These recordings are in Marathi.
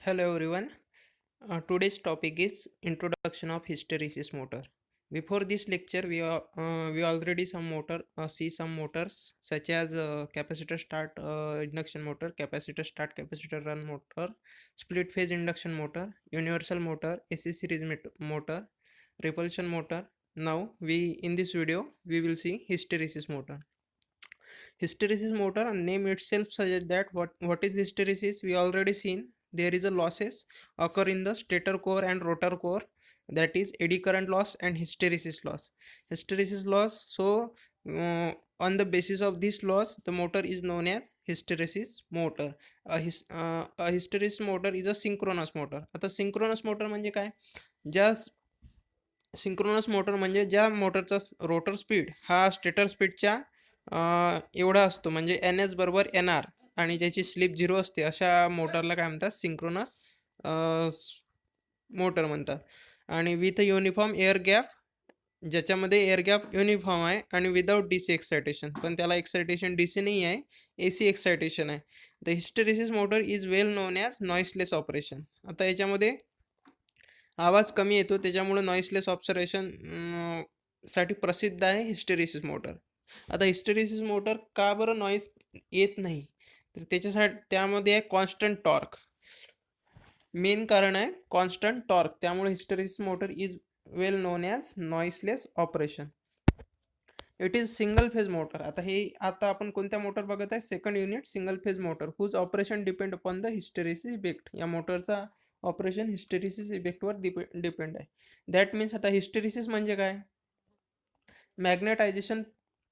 Hello everyone. Today's topic is introduction of hysteresis motor. Before this lecture, we already see some motors such as capacitor start induction motor, capacitor start capacitor run motor, split phase induction motor, universal motor, AC series motor, repulsion motor. Now we in this video we will see hysteresis motor. Hysteresis motor name itself suggests that what is hysteresis we already seen. There is a losses occur in the stator core and rotor core, that is eddy current loss and hysteresis loss. Hysteresis loss, so on the basis of this loss the motor is known as hysteresis motor. A hysteresis motor is a synchronous motor. आता synchronous motor म्हणजे काय? ज्या सिंक्रोनस मोटर म्हणजे ज्या मोटरचा रोटर स्पीड हा स्टेटर स्पीडच्या एवढा असतो, म्हणजे एन एस बरोबर एन आर, आणि ज्याची स्लिप 0 असते अशा मोटरला काय म्हणतात? सिंक्रोनस मोटर म्हणतात. आणि विथ युनिफॉर्म एअर गॅप, ज्याच्यामध्ये एअर गॅप युनिफॉर्म आहे आणि विदाउट डी सी एक्सायटेशन, पण त्याला एक्सायटेशन डी सी नाही आहे, ए सी एक्सायटेशन आहे. The hysteresis motor is well known as noiseless operation. आता याच्यामध्ये आवाज कमी येतो, त्याच्यामुळे नॉइसलेस ऑब्झर्वेशन साठी प्रसिद्ध आहे हिस्टेरेसिस मोटर. आता हिस्टेरेसिस मोटर का बरं नॉइस येत नाही? तर त्याच्यासाठी त्यामध्ये आहे कॉन्स्टंट टॉर्क. मेन कारण आहे कॉन्स्टंट टॉर्क, त्यामुळे hysteresis motor is well known as noiseless operation. It is single phase motor. आता आपण कोणत्या मोटर बघत आहे? Second unit single phase motor whose operation depend upon the hysteresis effect. या मोटरचा ऑपरेशन हिस्टेरेसिस इफेक्टवर डिपेंड आहे. दॅट मीन्स आता हिस्टेरेसिस म्हणजे काय? Magnetisation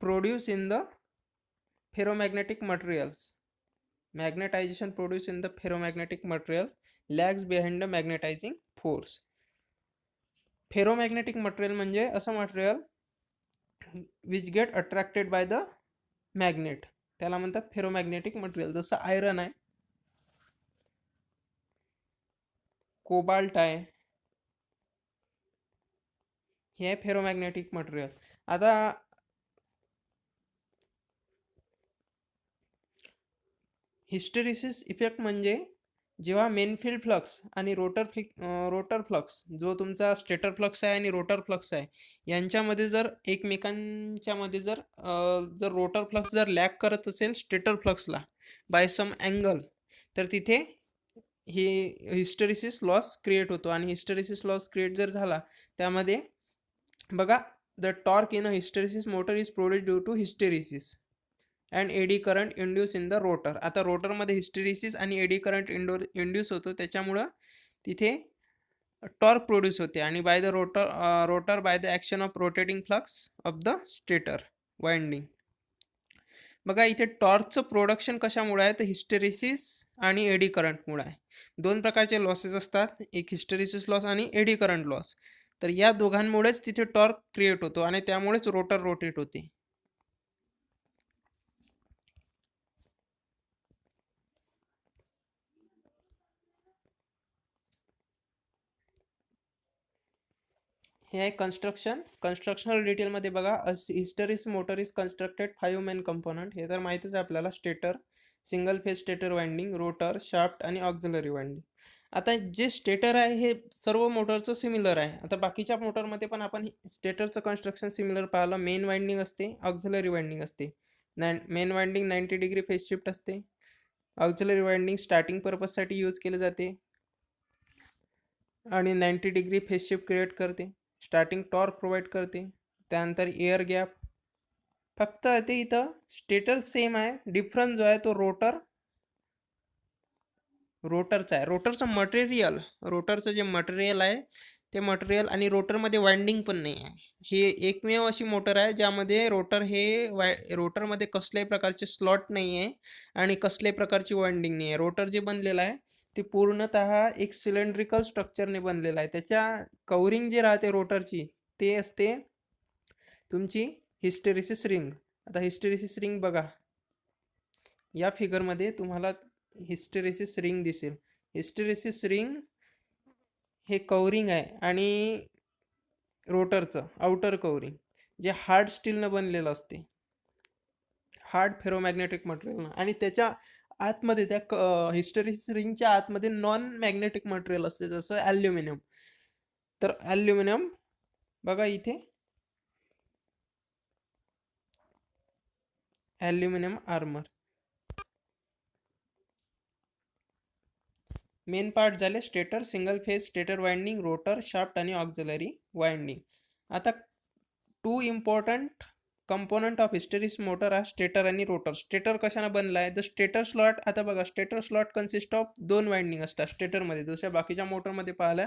produce in the ferromagnetic materials. Magnetisation produce in the ferromagnetic material lags behind the magnetising force. Ferromagnetic material म्हणजे असं material which get attracted by the magnet, त्याला म्हणतात फेरोमॅग्नेटिक मटेरियल. जसं आयरन आहे, कोबाल्ट आहे, हे आहे फेरोमॅग्नेटिक मटेरियल. आता हिस्टेरेसिस इफेक्ट म्हणजे जेव्हा मेन फील्ड फ्लक्स आणि रोटर फ्लक्स, जो तुमचा स्टेटर फ्लक्स आहे आणि रोटर फ्लक्स आहे, यांच्यामध्ये जर एकमेकांच्या मध्ये जर रोटर फ्लक्स जर लॅग करत असेल स्टेटर फ्लक्सला बाय सम अँगल, तर तिथे ही हिस्टेरेसिस लॉस क्रिएट होतो. आणि हिस्टेरेसिस लॉस क्रिएट जर झाला, त्यामध्ये बघा, the torque in a hysteresis motor is produced due to hysteresis and eddy current induce in the rotor. आता रोटरमध्ये हिस्टेरेसिस आणि एडी करंट इंड्यूस होतो, त्याच्यामुळं तिथे टॉर्क प्रोड्यूस होते. आणि by the rotor by the action of rotating flux of the stator winding. बघा, इथे टॉर्कचं प्रोडक्शन कशामुळे आहे? तर हिस्टेरेसिस आणि एडी करंटमुळे आहे. दोन प्रकारचे लॉसेस असतात, एक हिस्टेरेसिस लॉस आणि एडी करंट लॉस. तर या दोघांमुळेच तिथे टॉर्क क्रिएट होतो आणि त्यामुळेच रोटर रोटेट होते. हे आहे कन्स्ट्रक्शनल डिटेलमध्ये बघा. Hysteresis motor is constructed 5 main component. हे तर माहितीच आहे आपल्याला: stator, single phase stator winding, rotor, shaft आणि ऑक्झिलरी वाइंडिंग. आता जे स्टेटर आहे हे सर्व मोटरचं सिमिलर आहे. आता बाकीच्या मोटरमध्ये पण आपण स्टेटरचं कन्स्ट्रक्शन सिमिलर पाहिलं. मेन वाइंडिंग असते, ऑक्झिलरी वाइंडिंग असते. Main winding 90 degree phase shift असते. ऑक्झिलरी वाइंडिंग स्टार्टिंग पर्पजसाठी यूज केले जाते आणि 90 डिग्री फेज शिफ्ट क्रिएट करते, स्टार्टिंग टॉर्क प्रोव्हाइड करते. त्यानंतर एअर गॅप. फक्त ते इथं स्टेटर सेम आहे, डिफरन्स जो आहे तो रोटरचा आहे. रोटरचं जे मटेरियल आहे ते मटेरियल आणि रोटरमध्ये वाइंडिंग पण नाही आहे. हे एकमेव अशी मोटर आहे ज्यामध्ये रोटरमध्ये कसल्याही प्रकारचे स्लॉट नाही आहे आणि कसल्याही प्रकारची वाइंडिंग नाही आहे. रोटर जे बनलेलं आहे ते पूर्णतः एक सिलेंड्रिकल स्ट्रक्चरने बनलेलं आहे. त्याच्या कवरिंग जे राहते रोटरची, ते असते तुमची हिस्टेरेसिस रिंग. आता हिस्टेरेसिस रिंग बघा, या फिगरमध्ये तुम्हाला हिस्टेरेसिस रिंग दिसेल. हिस्टेरेसिस रिंग हे कवरिंग आहे आणि रोटरचं आउटर कवरिंग जे हार्ड स्टीलनं बनलेलं असते, हार्ड फेरोमॅग्नेटिक मटेरियल. आणि त्याच्या आतमध्ये त्या हिस्टेरिसिस रिंगच्या आतमध्ये नॉन मॅग्नेटिक मटेरियल असते, जसं ॲल्युमिनियम. तर ॲल्युमिनियम बघा इथे ॲल्युमिनियम आर्मर. मेन पार्ट झाले stator, single phase stator winding, rotor, shaft आणि ऑक्झिलरी वाइंडिंग. आता two important component of hysteresis motor हा स्टेटर आणि रोटर. स्टेटर कशाने बनला आहे? The stator slot. आता बघा, stator slot consist of 2 winding असतात स्टेटरमध्ये, जसं बाकीच्या मोटरमध्ये पाहिलं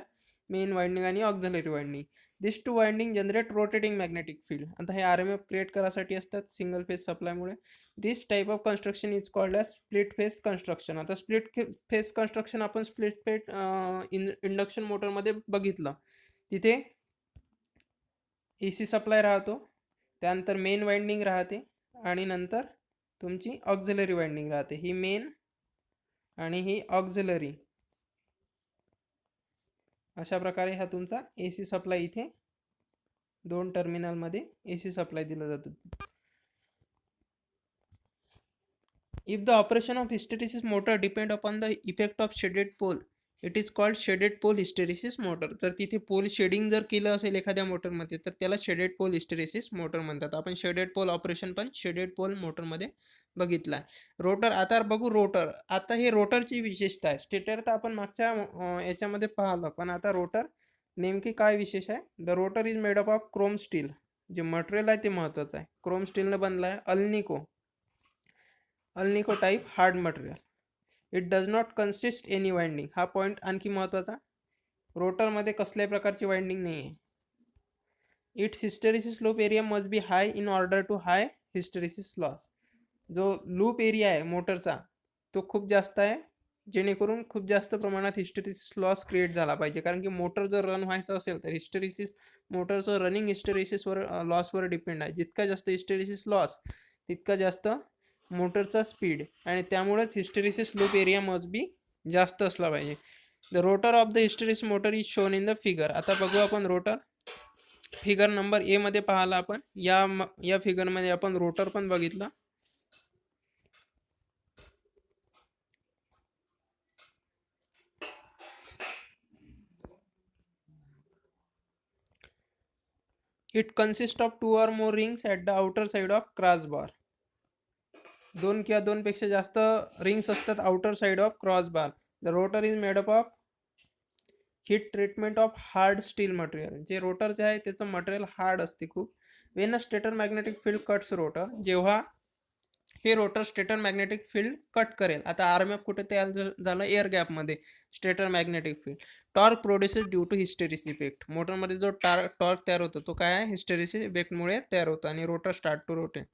मेन वाइंडिंग आणि auxiliary winding. This two winding generate rotating magnetic field. आता हे RMF क्रिएट करासाठी असतात सिंगल फेज सप्लायमुळे. This type of construction is called as split phase construction. आता स्प्लिट फेज कन्स्ट्रक्शन आपण स्प्लिट फेज इंडक्शन मोटरमध्ये बघितलं. तिथे AC सप्लाय राहतो, त्यानंतर मेन वाइंडिंग राहते आणि नंतर तुमची ऑक्झिलरी वाइंडिंग राहते. ही मेन आणि ही ऑक्झिलरी. अशा प्रकारे हा तुमचा AC सप्लाय इथे 2 टर्मिनलमध्ये AC सप्लाय दिला जातो. If the operation of hysteresis motor depend upon the effect of shaded pole, it is called shaded pole hysteresis motor. जर तिथे पोल शेडिंग जर केलं असेल एखाद्या मोटरमध्ये, तर त्याला शेडेड पोल हिस्टेरिसिस मोटर म्हणतात. आपण शेडेड पोल ऑपरेशन पण शेडेड पोल मोटरमध्ये बघितलं आहे. रोटर, आता बघू रोटर. आता हे रोटरची विशेषता आहे. स्टेटर तर आपण मागच्या याच्यामध्ये पाहिलं, पण आता रोटर नेमकी काय विशेष आहे? The rotor is made up of chrome steel. जे मटेरियल आहे ते महत्त्वाचं आहे. क्रोम स्टीलनं बनलं आहे. Alnico type hard material. It does not consist any winding. हा पॉईंट आणखी महत्त्वाचा. रोटरमध्ये कसल्याही प्रकारची वाइंडिंग नाही आहे. Its hysteresis loop area must be high in order to high hysteresis loss. जो लूप एरिया आहे मोटरचा तो खूप जास्त आहे, जेणेकरून खूप जास्त प्रमाणात हिस्टेरिसिस लॉस क्रिएट झाला पाहिजे. कारण की मोटर जर रन व्हायचं असेल तर हिस्टेरिसिस मोटरचं रनिंग हिस्टेरिसिसवर लॉसवर डिपेंड आहे. जितका जास्त हिस्टेरिसिस लॉस तितका जास्त मोटरचा स्पीड, आणि त्यामुळेच हिस्टेरिसिस लूप एरिया मस्ट बी जास्त असला पाहिजे. The rotor of the hysteresis motor is shown in the figure. आता बघू आपण रोटर. फिगर नंबर ए मध्ये पाहिला आपण. या फिगरमध्ये आपण रोटर पण बघितलं. It consist of 2 or more rings at the outer side of cross bar. 2 किंवा 2 पेक्षा जास्त रिंग्स असतात outer side of cross bar. The rotor is made up of heat treatment of hard steel material. जे रोटर जे आहे त्याचं मटेरियल हार्ड असते खूप. When a stator magnetic field cuts rotor. जेव्हा हे rotor stator magnetic field cut करेल. आता RMF कुठे तयार झालं? एअर गॅपमध्ये. Stator magnetic field. Torque produces due to hysteresis effect. मोटरमध्ये जो टॉर्क तयार होतो तो काय आहे? हिस्टेरिसिस इफेक्टमुळे तयार होतो आणि rotor start to rotate.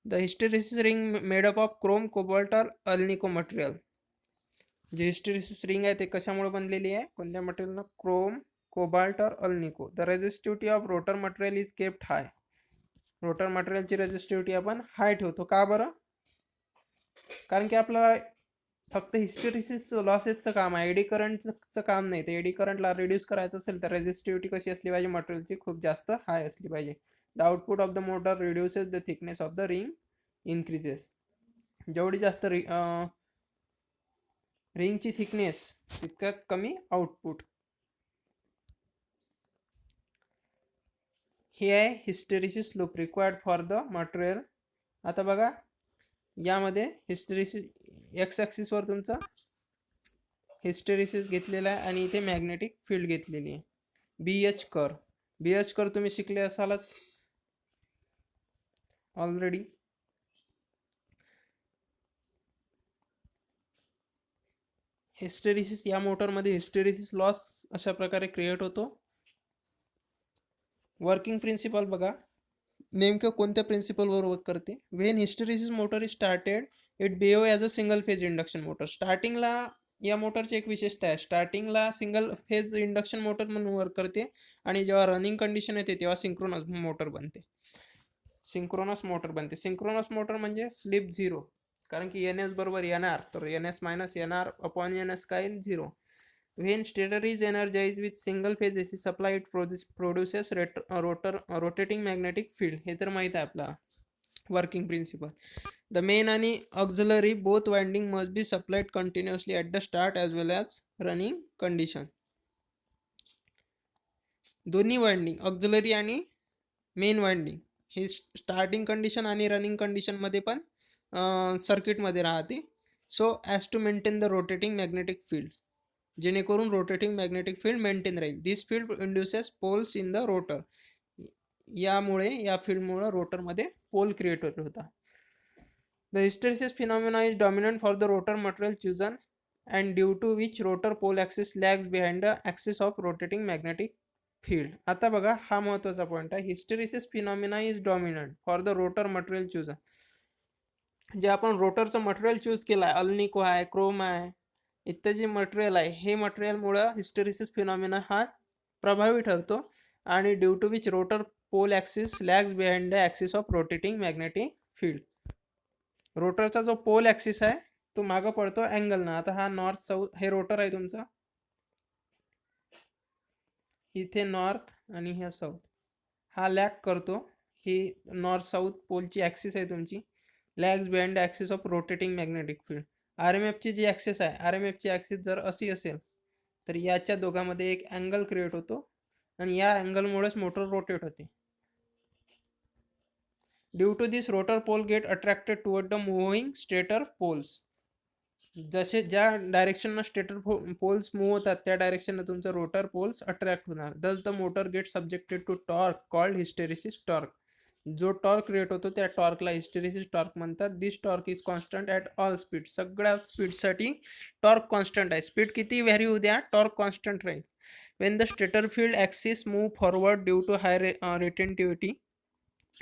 The hysteresis ring made up of chrome, cobalt और अल्निको मटेरियल. जे हिस्टेरिसिस रिंग आहे ते कशामुळे बनलेली आहे? कोणत्या मटेरियलनं? क्रोम, कोबाल्ट और alnico. The resistivity of rotor material is kept high. Rotor मटेरियलची रेजिस्टिव्हिटी आपण हाय ठेवतो. का बरं? कारण की आपल्याला फक्त हिस्टेरिसिस लॉसेसचं काम आहे, एडी करंटचं काम नाही. तर एडी करंटला रिड्यूस करायचं असेल तर रेजिस्टिव्हिटी कशी असली पाहिजे? मटेरियलची खूप जास्त हाय असली पाहिजे. The output of the motor reduces, the thickness of the ring increases. जेवढी जास्त रिंगची थिकनेस तितक्यात कमी आउटपुट. हे आहे hysteresis loop required for the material. आता बघा, यामध्ये हिस्टेरिसिस एक्स ॲक्सिसवर तुमचा हिस्टेरिसिस घेतलेला आहे आणि इथे मॅग्नेटिक फील्ड घेतलेली आहे. BH curve. BH कर्व तुम्ही शिकले असालच ऑलरेडी. हिस्टेरिसिस या मोटरमध्ये हिस्टेरिसिस लॉस अशा प्रकारे क्रिएट होतो. वर्किंग प्रिन्सिपल बघा, नेमकं कोणत्या प्रिन्सिपलवर वर्क करते? When hysteresis motor is started it behave as a single phase induction motor. स्टार्टिंगला या मोटरची एक विशेषता आहे, स्टार्टिंगला सिंगल फेज इंडक्शन मोटर म्हणून वर्क करते आणि जेव्हा रनिंग कंडिशन येते तेव्हा सिंक्रोनस मोटर बनते. सिंक्रोनस मोटर म्हणजे स्लिप झिरो. कारण की NS बरोबर NR, तर NS minus NR upon NS काय? Zero. When stator is energized with single phase AC supply, it produces rotating magnetic field. हे तर माहित आहे आपला वर्किंग प्रिन्सिपल. द मेन आणि auxiliary both winding must be supplied continuously at the start as well as running condition. दोन्ही वाइंडिंग ऑक्झिलरी आणि मेन वाइंडिंग हे स्टार्टिंग कंडिशन आणि रनिंग कंडिशनमध्ये पण सर्किटमध्ये राहते. So as to maintain the rotating magnetic field, जेणेकरून रोटेटिंग मॅग्नेटिक फील्ड मेंटेन राहील. This field induces poles in the rotor. यामुळे या फील्डमुळे रोटरमध्ये पोल क्रिएट होता. The hysteresis phenomena is dominant for the rotor material chosen and due to which rotor pole axis lags behind the axis of rotating magnetic field. आता बघा हा महत्वाचा पॉईंट आहे. Hysteresis phenomena is dominant for the rotor material chosen. जे आपण रोटरचं मटेरियल चूज केलं आहे, अल्निको आहे, क्रोम आहे, इत्यादी मटेरियल आहे, हे मटेरियलमुळं हिस्टेरिसिस फिनॉमिना हा प्रभावी ठरतो. आणि due to which rotor pole axis lags behind the axis of rotating magnetic field. रोटरचा जो पोल ॲक्सिस आहे तो मागं पडतो अँगलनं. आता हा नॉर्थ साऊथ हे रोटर आहे तुमचं, इथे नॉर्थ आणि ह्या साऊथ, हा लॅग करतो. ही नॉर्थ साऊथ पोलची ॲक्सिस आहे तुमची, lags behind the axis of rotating magnetic field. R M एफची जी ॲक्सिस आहे, आर एम एफची ॲक्सिस जर अशी असेल तर याच्या दोघांमध्ये एक अँगल क्रिएट होतो आणि या अँगलमुळेच मोटर रोटेट होते. Due to this rotor pole get attracted toward the moving stator poles. जसे ज्या डायरेक्शननं स्टेटर पोल्स मूव्ह होतात त्या डायरेक्शननं तुमचं रोटर पोल्स अट्रॅक्ट होणार. Thus the motor get subjected to torque called hysteresis torque. जो टॉर्क क्रिएट होतो त्या टॉर्कला हिस्टेरिसिस टॉर्क म्हणतात. This torque is constant at all speed. सगळ्या स्पीडसाठी टॉर्क कॉन्स्टंट आहे. स्पीड किती व्हॅरी होऊ द्या, टॉर्क कॉन्स्टंट राहील. When the stator field axis move forward due to high retentivity,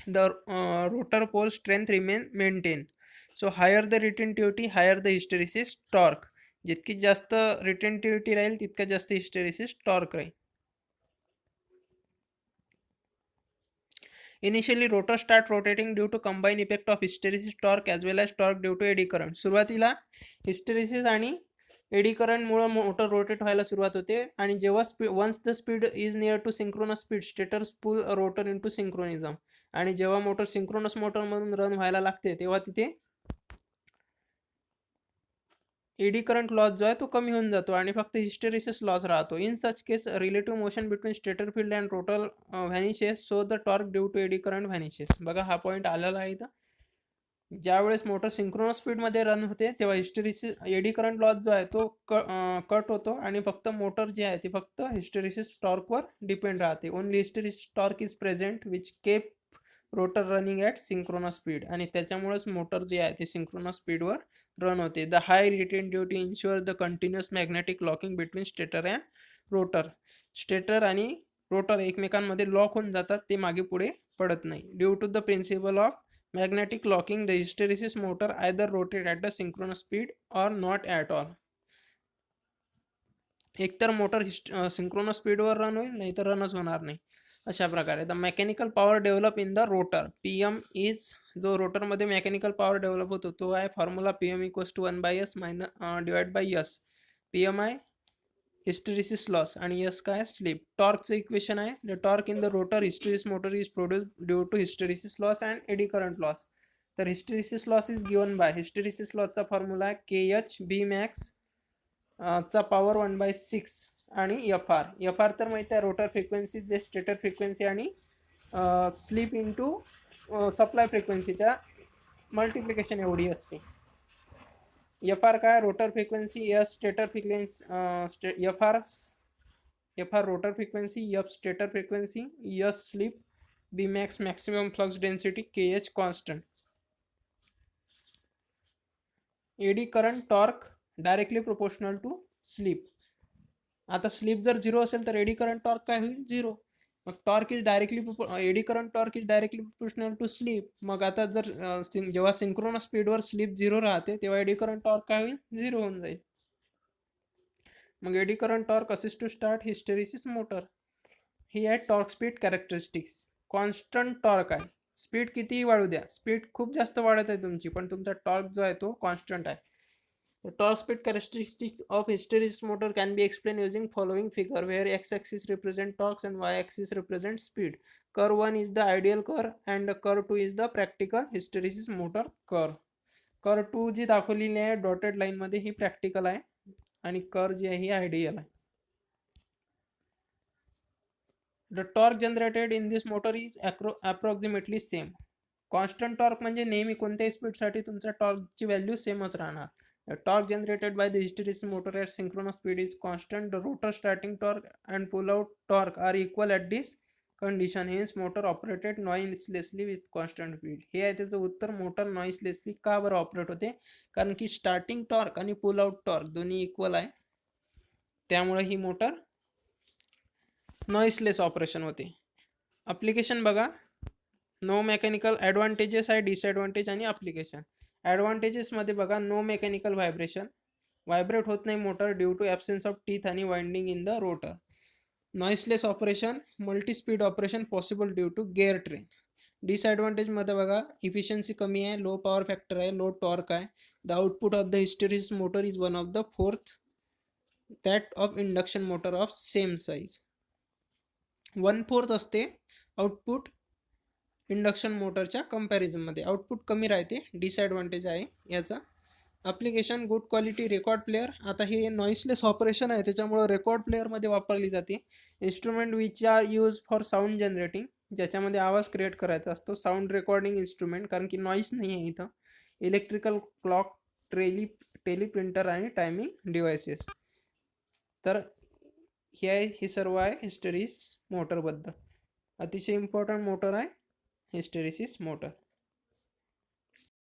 the rotor pole strength remain maintained. So higher the retentivity, higher the hysteresis torque. जितकी जास्त रिटेंटिव्हिटी राहील तितका जास्त हिस्टेरिसिस टॉर्क राहील. Initially rotor start rotating due to combine effect of hysteresis torque as well as torque due to eddy current. सुरुवातीला हिस्टेरिसिस आणि एडी करंटमुळे मोटर रोटेट व्हायला सुरुवात होते. आणि जेव्हा once the speed is near to synchronous speed, stator pull rotor into synchronism. आणि जेव्हा मोटर सिंक्रोनस मोटरमधून रन व्हायला लागते तेव्हा तिथे एडी करंट लॉस जो आहे तो कमी होऊन जातो आणि फक्त हिस्टेरिसिस लॉस राहतो. In such case relative motion between stator field and rotor vanishes, so the torque due to eddy current vanishes. बघा हा पॉईंट आलेला आहे इथं. ज्यावेळेस मोटर सिंक्रोनस स्पीडमध्ये रन होते तेव्हा हिस्टेरिसिस एडी करंट लॉस जो आहे तो कट होतो आणि फक्त मोटर जी आहे ती फक्त हिस्टेरिसिस टॉर्कवर डिपेंड राहते. Only hysteresis torque is present which keep rotor running at synchronous speed. आणि त्याच्यामुळेच मोटर जी आहे ती सिंक्रोनस स्पीडवर रन होते. The high retentivity ensure the continuous magnetic locking between stator and rotor. Stator आणि रोटर एकमेकांमध्ये लॉक होऊन जातात, ते मागे पुढे पडत नाही. Due to the principle of magnetic locking, the hysteresis motor either rotate at the synchronous speed or not at all. एकतर मोटर सिंक्रोनस स्पीडवर रन होईल, नाही तर रनच होणार नाही. अशा प्रकारे the mechanical power develop in the rotor. P M is, जो रोटरमध्ये मेकॅनिकल पॉवर डेव्हलप होतो तो आहे formula P M equals to 1/s divide by S. P M आहे हिस्टेरिसिस लॉस आणि एस काय स्लिप. टॉर्कचं इक्वेशन आहे the torque in the rotor hysteresis motor is produce due to hysteresis loss and eddy current loss. तर hysteresis loss is given by, hysteresis लॉसचा फॉर्म्युला आहे के एच बी मॅक्स चा पॉवर 1/6 आणि एफ आर. एफ आर तर माहिती आहे रोटर फ्रिक्वेन्सी जे स्टेटर फ्रिक्वेन्सी आणि स्लिप इंटू सप्लाय फ्रिक्वेन्सीच्या मल्टिप्लिकेशन एवढी असते. एफ आर काय, rotor frequency, S stator frequency, F R rotor frequency, F stator frequency, S slip, B max maximum flux density, K H constant. Eddy current torque directly proportional to slip. आता स्लिप जर 0 असेल तर एडी करंट टॉर्क काय होईल, 0. मग torque is directly eddy current torque is directly proportional to slip. मग आता जर जेव्हा सिंक्रोनस स्पीडवर स्लिप 0 राहते तेव्हा एडी करंट टॉर्क काय होईल, 0 होऊन जाईल. मग eddy current torque assist to start hysteresis motor. ही आहे torque speed characteristics. Constant torque आहे, स्पीड कितीही वाढू द्या, स्पीड खूप जास्त वाढत आहे तुमची पण तुमचा टॉर्क जो आहे तो कॉन्स्टंट आहे. The torque speed characteristics of hysteresis motor can be explained using following figure where x-axis represents torque and y-axis represents speed. Curve 1 is the ideal curve and curve 2 is the practical hysteresis motor curve. कर टू जी दाखवलेली आहे डॉटेड लाईनमध्ये ही प्रॅक्टिकल आहे आणि कर जी आहे ही आयडियल आहे. The torque generated in this motor is approximately same. Constant torque म्हणजे नेहमी कोणत्याही स्पीडसाठी तुमच्या टॉर्कची व्हॅल्यू सेमच राहणार. The torque generated by the hysteresis motor at synchronous speed is constant. The rotor starting torque and pull-out torque are equal at this condition. Hence, motor operated noiselessly with constant speed. हे आहे त्याचं उत्तर. मोटर नॉइसलेसली का बरं ऑपरेट होते? कारण की स्टार्टिंग टॉर्क आणि पुल आउट टॉर्क दोन्ही इक्वल आहे, त्यामुळे ही मोटर नॉइसलेस ऑपरेशन होते. ॲप्लिकेशन बघा. नो मेकॅनिकल ॲडव्हान्टेजेस आहे, डिसॲडव्हान्टेज आणि ॲप्लिकेशन. ॲडव्हान्टेजेसमध्ये बघा, नो मेकॅनिकल व्हायब्रेशन, व्हायब्रेट होत नाही motor due to absence of teeth आणि winding in the rotor. Noiseless operation, multi speed operation possible due to gear train. डिसॲडव्हान्टेजमध्ये बघा, इफिशियन्सी कमी आहे, लो पॉवर फॅक्टर आहे, लो टॉर्क आहे. The output of the hysteresis motor is one of the fourth that of induction motor of same size. 1/4 असते आउटपुट इंडक्शन मोटरच्या कंपॅरिझनमध्ये. आउटपुट कमी राहते, डिसॲडव्हान्टेज आहे याचा. Application, good quality record player. आता हे नॉइसलेस ऑपरेशन आहे त्याच्यामुळं रेकॉर्ड प्लेअरमध्ये वापरली जाते. Instrument which are use for sound generating, ज्याच्यामध्ये आवाज क्रिएट करायचा असतो. साऊंड रेकॉर्डिंग इन्स्ट्रुमेंट, कारण की नॉईस नाही आहे इथं. इलेक्ट्रिकल क्लॉक, टेलीप्रिंटर आणि टायमिंग डिव्हायसेस. तर हे सर्व आहे हिस्टेरिसिस मोटरबद्दल. अतिशय इम्पॉर्टंट मोटर आहे हिस्टेरिसिस मोटर.